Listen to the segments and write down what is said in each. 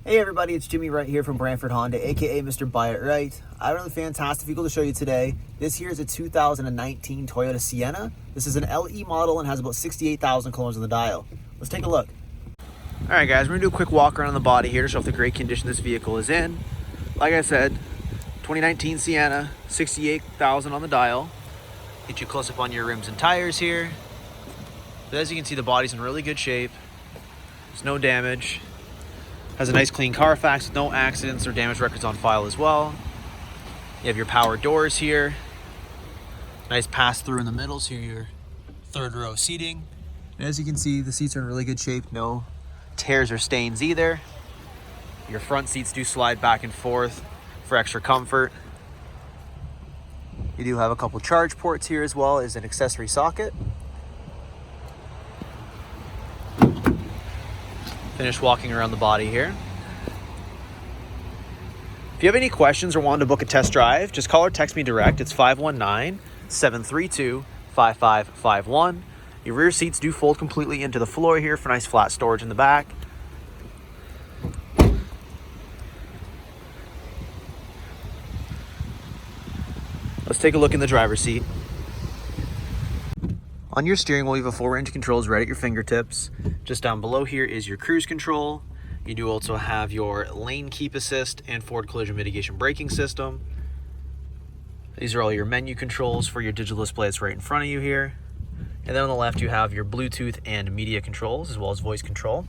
Hey everybody, it's Jimmy Wright here from Brantford Honda, aka Mr. Buy It Right. I have a really fantastic vehicle to show you today. This here is a 2019 Toyota Sienna. This is an LE model and has about 68,000 kilometers on the dial. Let's take a look. Alright guys, we're going to do a quick walk around the body here to show off the great condition this vehicle is in. Like I said, 2019 Sienna, 68,000 on the dial. Get you close up on your rims and tires here. But as you can see, the body's in really good shape. There's no damage. Has a nice clean CarFax with no accidents or damage records on file as well. You have your power doors here. Nice pass through in the middle, so your third row seating. And as you can see, the seats are in really good shape. No tears or stains either. Your front seats do slide back and forth for extra comfort. You do have a couple charge ports here as well as an accessory socket. Finish walking around the body here. If you have any questions or want to book a test drive, just call or text me direct. It's 519-732-5551. Your rear seats do fold completely into the floor here for nice flat storage in the back. Let's take a look in the driver's seat. On your steering wheel, you have a full range of controls right at your fingertips. Just down below here is your cruise control. You do also have your lane keep assist and forward collision mitigation braking system. These are all your menu controls for your digital display that's right in front of you here. And then on the left, you have your Bluetooth and media controls as well as voice control.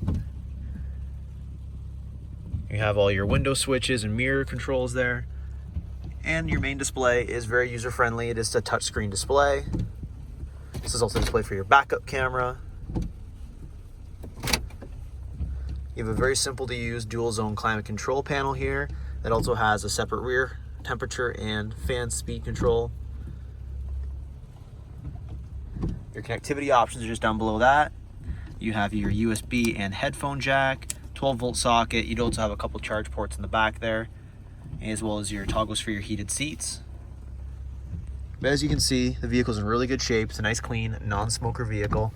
You have all your window switches and mirror controls there. And your main display is very user-friendly. It is a touchscreen display. This is also a display for your backup camera. You have a very simple to use dual zone climate control panel here that also has a separate rear temperature and fan speed control. Your connectivity options are just down below that. You have your USB and headphone jack, 12-volt socket. You'd also have a couple charge ports in the back there, as well as your toggles for your heated seats. But as you can see, the vehicle's in really good shape. It's a nice, clean, non-smoker vehicle.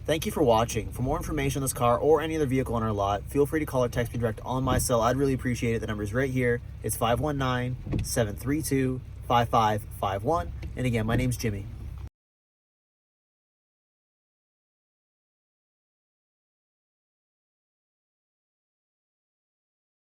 Thank you for watching. For more information on this car or any other vehicle on our lot, feel free to call or text me direct on my cell. I'd really appreciate it. The number is right here. It's 519-732-5551. And again, my name's Jimmy.